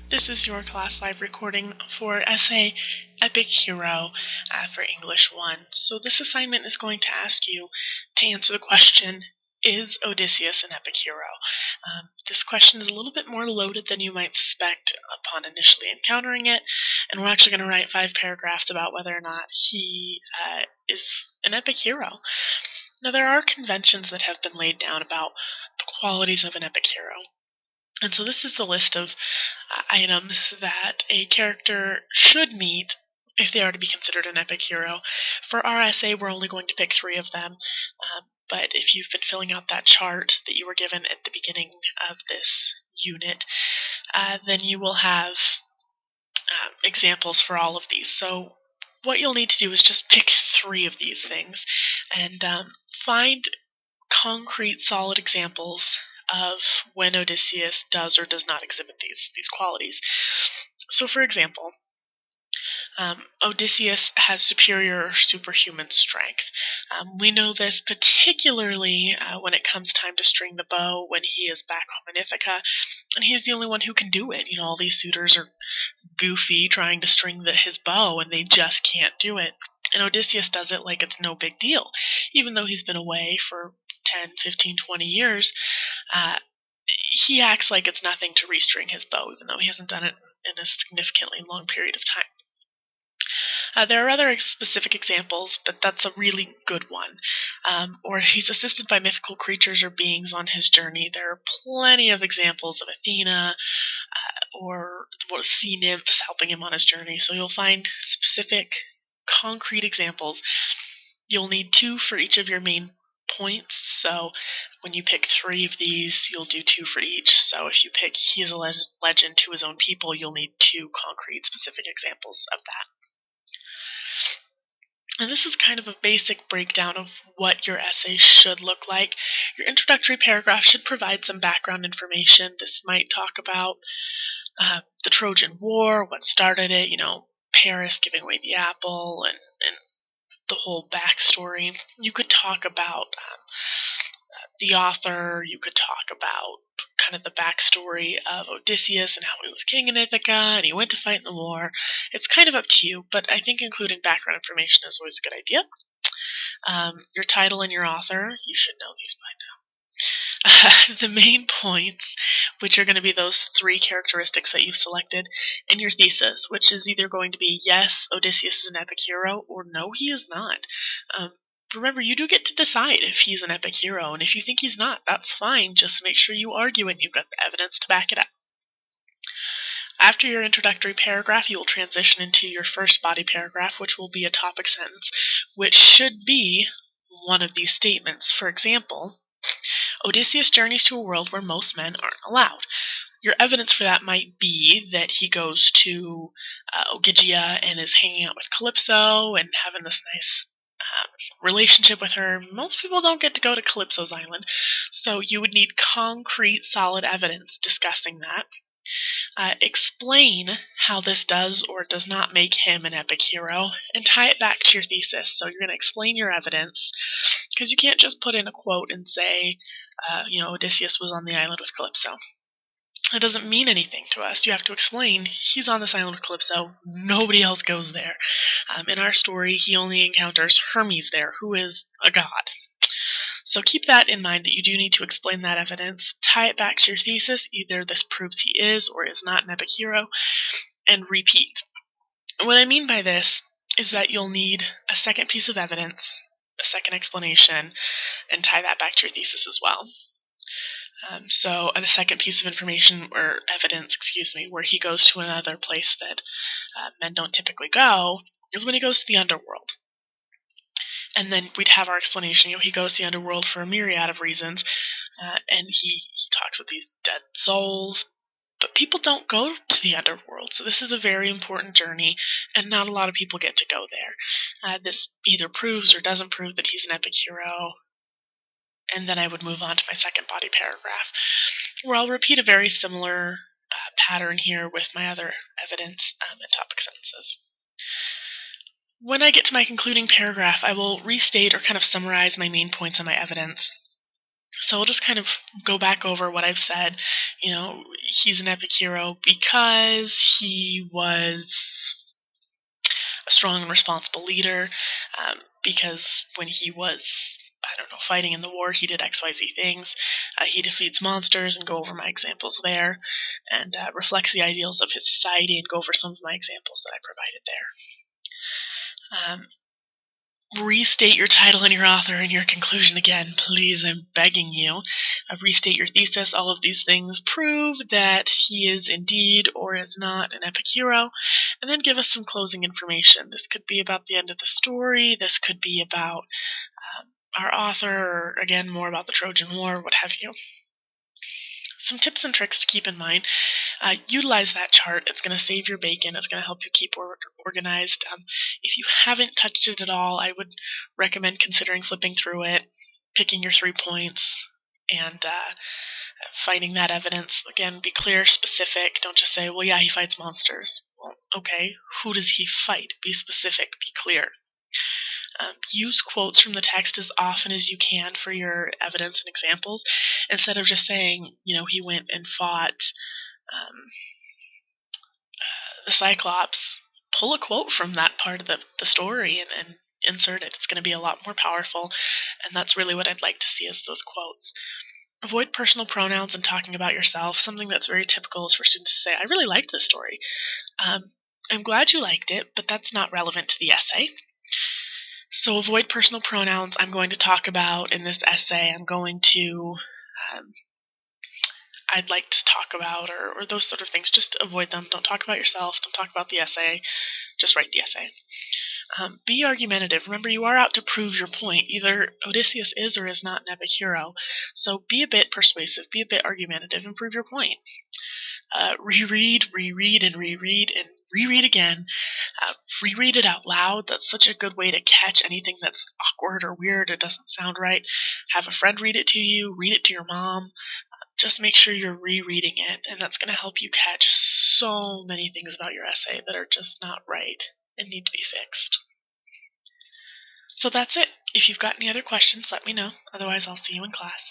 This is your class live recording for essay Epic Hero for English 1. So this assignment is going to ask you to answer the question, is Odysseus an epic hero? This question is a little bit more loaded than you might suspect upon initially encountering it, and we're actually going to write 5 paragraphs about whether or not he is an epic hero. Now, there are conventions that have been laid down about the qualities of an epic hero. And so this is the list of items that a character should meet if they are to be considered an epic hero. For our essay, we're only going to pick 3 of them, but if you've been filling out that chart that you were given at the beginning of this unit, then you will have examples for all of these. So what you'll need to do is just pick 3 of these things and find concrete, solid examples of when Odysseus does or does not exhibit these qualities. So, for example, Odysseus has superior or superhuman strength. We know this particularly when it comes time to string the bow when he is back home in Ithaca, and he's the only one who can do it. You know, all these suitors are goofy trying to string his bow, and they just can't do it. And Odysseus does it like it's no big deal. Even though he's been away for 10, 15, 20 years, he acts like it's nothing to restring his bow, even though he hasn't done it in a significantly long period of time. There are other specific examples, but that's a really good one. Or he's assisted by mythical creatures or beings on his journey. There are plenty of examples of Athena or sea nymphs helping him on his journey. So you'll find specific, concrete examples. You'll need 2 for each of your main points. So when you pick 3 of these, you'll do 2 for each. So if you pick he is a legend to his own people, you'll need 2 concrete, specific examples of that. And this is kind of a basic breakdown of what your essay should look like. Your introductory paragraph should provide some background information. This might talk about the Trojan War, what started it, Paris giving away the apple, and the whole backstory. You could talk about the author. You could talk about kind of the backstory of Odysseus and how he was king in Ithaca and he went to fight in the war. It's kind of up to you, but I think including background information is always a good idea. Your title and your author, you should know these by now. The main points, which are going to be those 3 characteristics that you've selected, and your thesis, which is either going to be yes, Odysseus is an epic hero, or no, he is not. Remember, you do get to decide if he's an epic hero, and if you think he's not, that's fine. Just make sure you argue it and you've got the evidence to back it up. After your introductory paragraph, you will transition into your first body paragraph, which will be a topic sentence, which should be one of these statements. For example, Odysseus journeys to a world where most men aren't allowed. Your evidence for that might be that he goes to Ogygia and is hanging out with Calypso and having this nice relationship with her. Most people don't get to go to Calypso's island, so you would need concrete, solid evidence discussing that. Explain how this does or does not make him an epic hero, and tie it back to your thesis. So you're going to explain your evidence, because you can't just put in a quote and say, Odysseus was on the island with Calypso. It doesn't mean anything to us. You have to explain, he's on this island with Calypso, nobody else goes there. In our story, he only encounters Hermes there, who is a god. So keep that in mind, that you do need to explain that evidence, tie it back to your thesis, either this proves he is or is not an epic hero, and repeat. What I mean by this is that you'll need a second piece of evidence, a second explanation, and tie that back to your thesis as well. So the second piece of information, or evidence, where he goes to another place that men don't typically go, is when he goes to the underworld. And then we'd have our explanation. He goes to the underworld for a myriad of reasons, and he talks with these dead souls. But people don't go to the underworld, so this is a very important journey, and not a lot of people get to go there. This either proves or doesn't prove that he's an epic hero. And then I would move on to my second body paragraph, where I'll repeat a very similar pattern here with my other evidence and topic sentences. When I get to my concluding paragraph, I will restate or kind of summarize my main points on my evidence. So we'll just kind of go back over what I've said. He's an epic hero because he was a strong and responsible leader, because when he was, I don't know, fighting in the war, he did XYZ things. He defeats monsters, and go over my examples there, and reflects the ideals of his society, and go over some of my examples that I provided there. Restate your title and your author and your conclusion again, please, I'm begging you. Restate your thesis. All of these things prove that he is indeed or is not an epic hero, and then give us some closing information. This could be about the end of the story, this could be about our author, or again, more about the Trojan War, what have you. Some tips and tricks to keep in mind. Utilize that chart. It's going to save your bacon. It's going to help you keep organized. If you haven't touched it at all, I would recommend considering flipping through it, picking your 3 points, and finding that evidence. Again, be clear, specific. Don't just say, well, yeah, he fights monsters. Well, okay, who does he fight? Be specific, be clear. Use quotes from the text as often as you can for your evidence and examples, instead of just saying, he went and fought the Cyclops. Pull a quote from that part of the story and insert it. It's going to be a lot more powerful, and that's really what I'd like to see is those quotes. Avoid personal pronouns and talking about yourself. Something that's very typical is for students to say, I really liked this story. I'm glad you liked it, but that's not relevant to the essay. So avoid personal pronouns. I'm going to talk about in this essay, I'd like to talk about, or those sort of things. Just avoid them. Don't talk about yourself. Don't talk about the essay. Just write the essay. Be argumentative. Remember, you are out to prove your point. Either Odysseus is or is not an epic hero. So be a bit persuasive. Be a bit argumentative and prove your point. Reread, and reread again. Reread it out loud. That's such a good way to catch anything that's awkward or weird or doesn't sound right. Have a friend read it to you. Read it to your mom. Just make sure you're rereading it, and that's going to help you catch so many things about your essay that are just not right and need to be fixed. So that's it. If you've got any other questions, let me know. Otherwise, I'll see you in class.